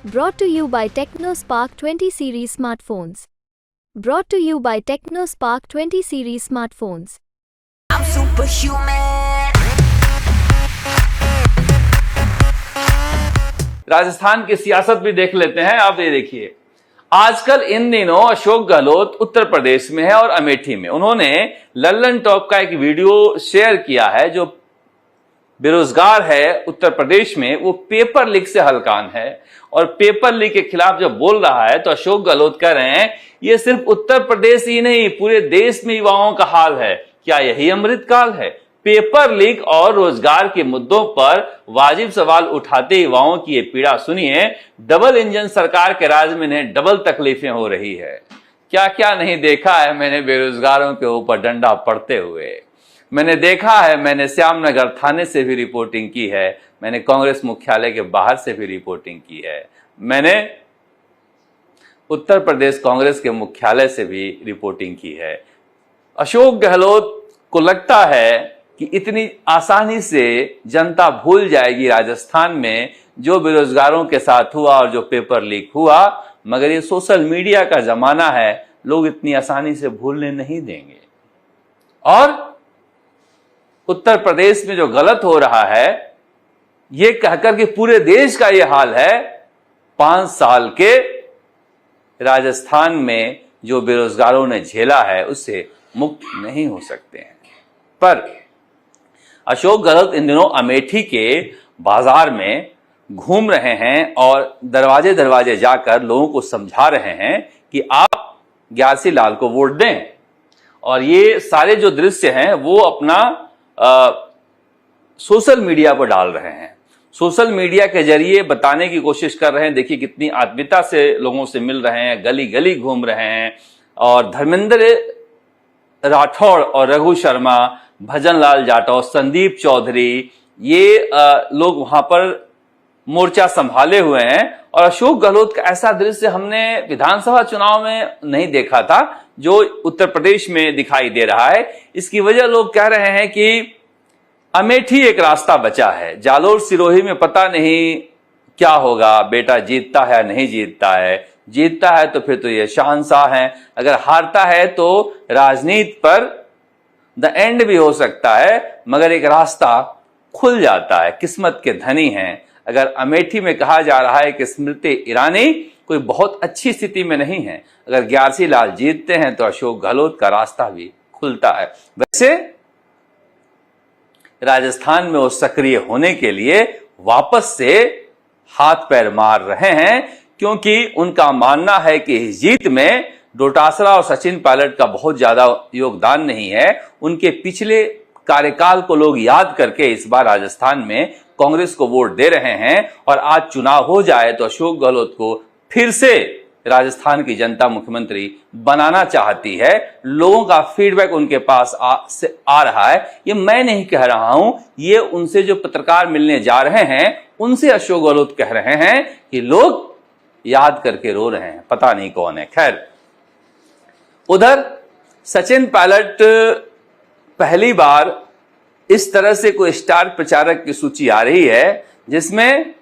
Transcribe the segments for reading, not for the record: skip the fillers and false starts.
Brought to you by TechnoSpark 20 series smartphones. Brought to you by TechnoSpark 20 series smartphones. I'm superhuman. Rajasthan की सियासत भी देख लेते हैं। आप ये देखिए, आजकल इन दिनों अशोक गहलोत उत्तर प्रदेश में है और अमेठी में। उन्होंने लल्लन टॉप का एक वीडियो शेयर किया है। जो बेरोजगार है उत्तर प्रदेश में, वो पेपर लीक से हलकान है और पेपर लीक के खिलाफ जब बोल रहा है तो अशोक गहलोत कह रहे हैं ये सिर्फ उत्तर प्रदेश ही नहीं, पूरे देश में युवाओं का हाल है। क्या यही अमृतकाल है? पेपर लीक और रोजगार के मुद्दों पर वाजिब सवाल उठाते युवाओं की ये पीड़ा सुनिए। डबल इंजन सरकार के राज में इन्हें डबल तकलीफें हो रही है। क्या क्या नहीं देखा है मैंने बेरोजगारों के ऊपर डंडा पड़ते हुए। मैंने देखा है, मैंने श्यामनगर थाने से भी रिपोर्टिंग की है, मैंने कांग्रेस मुख्यालय के बाहर से भी रिपोर्टिंग की है, मैंने उत्तर प्रदेश कांग्रेस के मुख्यालय से भी रिपोर्टिंग की है। अशोक गहलोत को लगता है कि इतनी आसानी से जनता भूल जाएगी राजस्थान में जो बेरोजगारों के साथ हुआ और जो पेपर लीक हुआ, मगर ये सोशल मीडिया का जमाना है, लोग इतनी आसानी से भूलने नहीं देंगे। और उत्तर प्रदेश में जो गलत हो रहा है ये कहकर कि पूरे देश का ये हाल है, 5 साल के राजस्थान में जो बेरोजगारों ने झेला है उससे मुक्त नहीं हो सकते हैं। पर अशोक गहलोत इन दिनों अमेठी के बाजार में घूम रहे हैं और दरवाजे दरवाजे जाकर लोगों को समझा रहे हैं कि आप ग्यारसी लाल को वोट दें। और ये सारे जो दृश्य हैं वो अपना सोशल मीडिया पर डाल रहे हैं। सोशल मीडिया के जरिए बताने की कोशिश कर रहे हैं, देखिए कितनी आत्मीयता से लोगों से मिल रहे हैं, गली गली घूम रहे हैं। और धर्मेंद्र राठौड़ और रघु शर्मा, भजन लाल जाटव, संदीप चौधरी, ये लोग वहां पर मोर्चा संभाले हुए हैं। और अशोक गहलोत का ऐसा दृश्य हमने विधानसभा चुनाव में नहीं देखा था जो उत्तर प्रदेश में दिखाई दे रहा है। इसकी वजह लोग कह रहे हैं कि अमेठी एक रास्ता बचा है, जालोर सिरोही में पता नहीं क्या होगा, बेटा जीतता है या नहीं जीतता है। जीतता है तो फिर तो ये शहंशाह है, अगर हारता है तो राजनीति पर द एंड भी हो सकता है, मगर एक रास्ता खुल जाता है। किस्मत के धनी हैं। अगर अमेठी में कहा जा रहा है कि स्मृति ईरानी कोई बहुत अच्छी स्थिति में नहीं है, अगर ग्यारसी लाल जीतते हैं तो अशोक गहलोत का रास्ता भी खुलता है। वैसे राजस्थान में वो सक्रिय होने के लिए वापस से हाथ पैर मार रहे हैं, क्योंकि उनका मानना है कि इस जीत में डोटासरा और सचिन पायलट का बहुत ज्यादा योगदान नहीं है। उनके पिछले कार्यकाल को लोग याद करके इस बार राजस्थान में कांग्रेस को वोट दे रहे हैं। और आज चुनाव हो जाए तो अशोक गहलोत को फिर से राजस्थान की जनता मुख्यमंत्री बनाना चाहती है। लोगों का फीडबैक उनके पास आ रहा है। ये मैं नहीं कह रहा हूं, ये उनसे जो पत्रकार मिलने जा रहे हैं उनसे अशोक गहलोत कह रहे हैं कि लोग याद करके रो रहे हैं, पता नहीं कौन है। खैर, उधर सचिन पायलट पहली बार इस तरह से कोई स्टार प्रचारक की सूची आ रही है जिसमें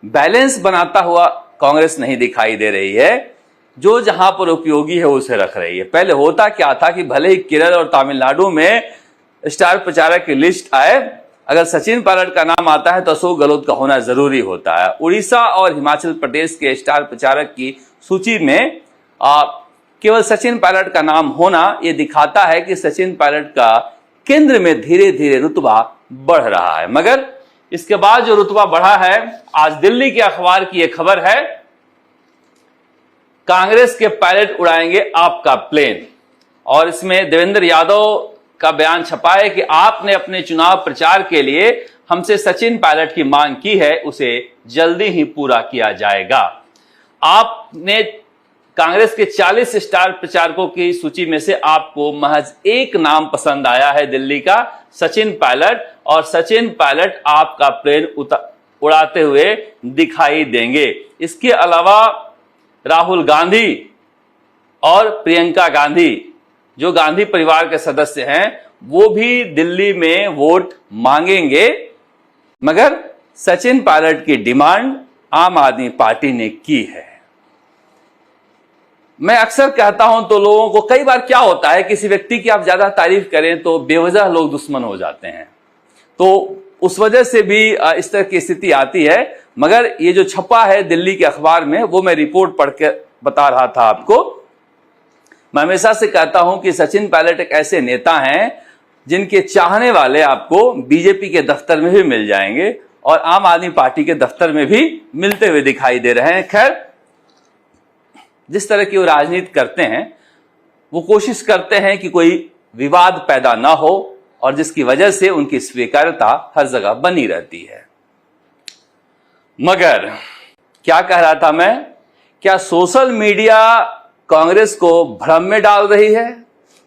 बैलेंस बनाता हुआ कांग्रेस नहीं दिखाई दे रही है। जो जहां पर उपयोगी है उसे रख रही है। पहले होता क्या था कि भले ही केरल और तमिलनाडु में स्टार प्रचारक की लिस्ट आए, अगर सचिन पायलट का नाम आता है तो अशोक गहलोत का होना जरूरी होता है। उड़ीसा और हिमाचल प्रदेश के स्टार प्रचारक की सूची में केवल सचिन पायलट का नाम होना यह दिखाता है कि सचिन पायलट का केंद्र में धीरे धीरे रुतबा बढ़ रहा है। मगर इसके बाद जो रुतबा बढ़ा है, आज दिल्ली के अखबार की यह खबर है, कांग्रेस के पायलट उड़ाएंगे आपका प्लेन। और इसमें देवेंद्र यादव का बयान छपा है कि आपने अपने चुनाव प्रचार के लिए हमसे सचिन पायलट की मांग की है, उसे जल्दी ही पूरा किया जाएगा। आपने कांग्रेस के 40 स्टार प्रचारकों की सूची में से आपको महज एक नाम पसंद आया है दिल्ली का, सचिन पायलट। और सचिन पायलट आपका प्लेन उड़ाते हुए दिखाई देंगे। इसके अलावा राहुल गांधी और प्रियंका गांधी, जो गांधी परिवार के सदस्य हैं, वो भी दिल्ली में वोट मांगेंगे। मगर सचिन पायलट की डिमांड आम आदमी पार्टी ने की है। मैं अक्सर कहता हूं तो लोगों को, कई बार क्या होता है, किसी व्यक्ति की आप ज्यादा तारीफ करें तो बेवजह लोग दुश्मन हो जाते हैं, तो उस वजह से भी इस तरह की स्थिति आती है। मगर ये जो छपा है दिल्ली के अखबार में, वो मैं रिपोर्ट पढ़ के बता रहा था आपको। मैं हमेशा से कहता हूं कि सचिन पायलट एक ऐसे नेता हैं जिनके चाहने वाले आपको बीजेपी के दफ्तर में भी मिल जाएंगे और आम आदमी पार्टी के दफ्तर में भी मिलते हुए दिखाई दे रहे हैं। खैर, जिस तरह की वो राजनीति करते हैं, वो कोशिश करते हैं कि कोई विवाद पैदा ना हो और जिसकी वजह से उनकी स्वीकार्यता हर जगह बनी रहती है। मगर क्या कह रहा था मैं, क्या सोशल मीडिया कांग्रेस को भ्रम में डाल रही है?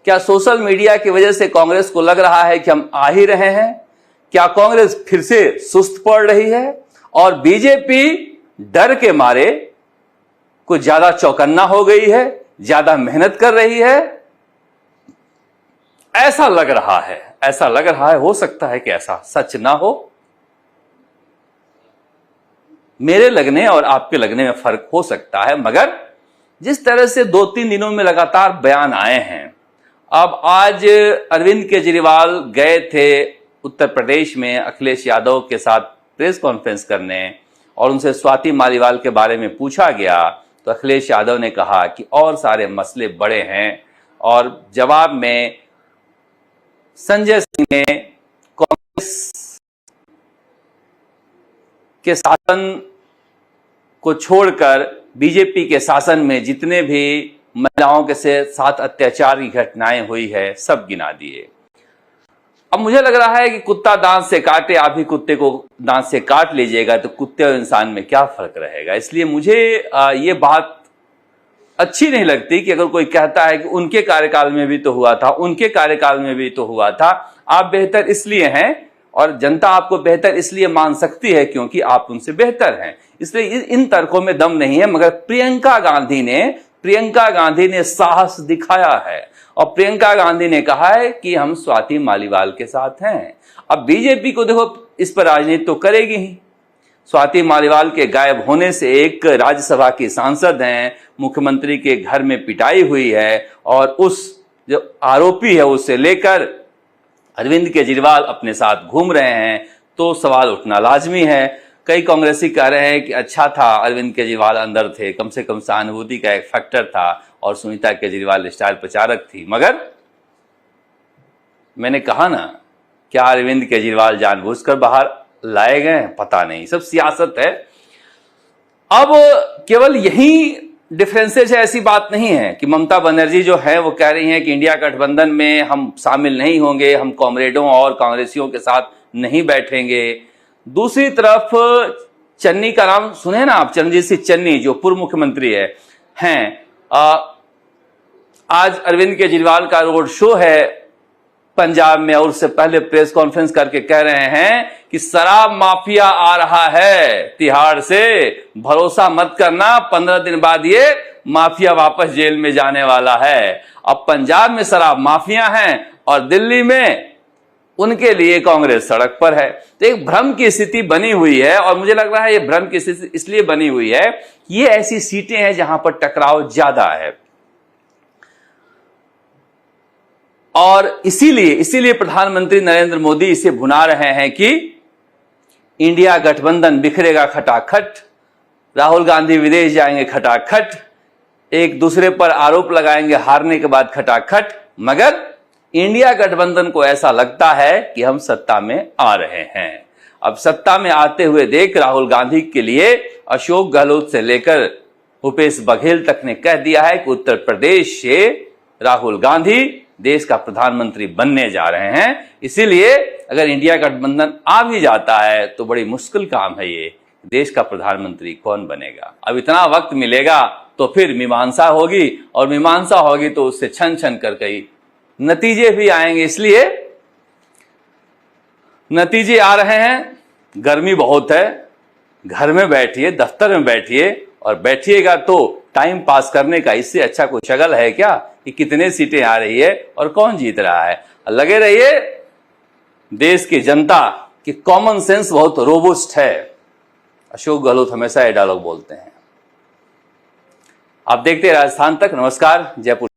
क्या सोशल मीडिया की वजह से कांग्रेस को लग रहा है कि हम आ ही रहे हैं? क्या कांग्रेस फिर से सुस्त पड़ रही है और बीजेपी डर के मारे कुछ ज्यादा चौकन्ना हो गई है, ज्यादा मेहनत कर रही है? ऐसा लग रहा है, ऐसा लग रहा है। हो सकता है कि ऐसा सच ना हो। मेरे लगने और आपके लगने में फर्क हो सकता है, मगर जिस तरह से 2-3 दिनों में लगातार बयान आए हैं, अब आज अरविंद केजरीवाल गए थे उत्तर प्रदेश में अखिलेश यादव के साथ प्रेस कॉन्फ्रेंस करने और उनसे स्वाति मालीवाल के बारे में पूछा गया, तो अखिलेश यादव ने कहा कि और सारे मसले बड़े हैं। और जवाब में संजय सिंह ने कांग्रेस के शासन को छोड़कर बीजेपी के शासन में जितने भी महिलाओं के साथ अत्याचार की घटनाएं हुई है, सब गिना दिए। अब मुझे लग रहा है कि कुत्ता दांत से काटे, आप ही कुत्ते को दांत से काट लीजिएगा, तो कुत्ते और इंसान में क्या फर्क रहेगा। इसलिए मुझे ये बात अच्छी नहीं लगती कि अगर कोई कहता है कि उनके कार्यकाल में भी तो हुआ था, उनके कार्यकाल में भी तो हुआ था। आप बेहतर इसलिए हैं और जनता आपको बेहतर इसलिए मान सकती है क्योंकि आप उनसे बेहतर हैं, इसलिए इन तर्कों में दम नहीं है। मगर प्रियंका गांधी ने साहस दिखाया है और प्रियंका गांधी ने कहा है कि हम स्वाति मालीवाल के साथ हैं। अब बीजेपी को देखो, इस पर राजनीति तो करेगी ही। स्वाति मालीवाल के गायब होने से एक राज्यसभा की सांसद हैं, मुख्यमंत्री के घर में पिटाई हुई है और उस जो आरोपी है उससे लेकर अरविंद केजरीवाल अपने साथ घूम रहे हैं, तो सवाल उठना लाजमी है। कई कांग्रेसी कह रहे हैं कि अच्छा था अरविंद केजरीवाल अंदर थे, कम से कम सहानुभूति का एक फैक्टर था और सुनीता केजरीवाल स्टार प्रचारक थी। मगर मैंने कहा ना, क्या अरविंद केजरीवाल जानबूझकर बाहर लाए गए? पता नहीं, सब सियासत है। अब केवल यही डिफरेंसेज है, ऐसी बात नहीं है कि ममता बनर्जी जो है वो कह रही हैं कि इंडिया गठबंधन में हम शामिल नहीं होंगे, हम कॉमरेडों और कांग्रेसियों के साथ नहीं बैठेंगे। दूसरी तरफ चन्नी का नाम सुने ना आप, चरणजीत सिंह चन्नी जो पूर्व मुख्यमंत्री हैं, आज अरविंद केजरीवाल का रोड शो है पंजाब में और उससे पहले प्रेस कॉन्फ्रेंस करके कह रहे हैं कि शराब माफिया आ रहा है तिहाड़ से, भरोसा मत करना, 15 दिन बाद ये माफिया वापस जेल में जाने वाला है। अब पंजाब में शराब माफिया हैं और दिल्ली में उनके लिए कांग्रेस सड़क पर है। तो एक भ्रम की स्थिति बनी हुई है और मुझे लग रहा है ये भ्रम की स्थिति इसलिए बनी हुई है, ये ऐसी सीटें हैं जहां पर टकराव ज्यादा है और इसीलिए प्रधानमंत्री नरेंद्र मोदी इसे भुना रहे हैं कि इंडिया गठबंधन बिखरेगा खटाखट, राहुल गांधी विदेश जाएंगे खटाखट, एक दूसरे पर आरोप लगाएंगे हारने के बाद खटाखट। मगर इंडिया गठबंधन को ऐसा लगता है कि हम सत्ता में आ रहे हैं। अब सत्ता में आते हुए देख राहुल गांधी के लिए अशोक गहलोत से लेकर भूपेश बघेल तक ने कह दिया है कि उत्तर प्रदेश से राहुल गांधी देश का प्रधानमंत्री बनने जा रहे हैं। इसीलिए अगर इंडिया गठबंधन आ भी जाता है तो बड़ी मुश्किल काम है ये, देश का प्रधानमंत्री कौन बनेगा। अब इतना वक्त मिलेगा तो फिर मीमांसा होगी और मीमांसा होगी तो उससे छन छन कर कई नतीजे भी आएंगे। इसलिए नतीजे आ रहे हैं, गर्मी बहुत है, घर में बैठिए, दफ्तर में बैठिए और बैठिएगा तो टाइम पास करने का इससे अच्छा कोई शगल है क्या कि कितने सीटें आ रही है और कौन जीत रहा है। लगे रहिए, देश की जनता की कॉमन सेंस बहुत रोबुस्ट है, अशोक गहलोत हमेशा ये डायलॉग बोलते हैं। आप देखते हैं राजस्थान तक। नमस्कार, जयपुर।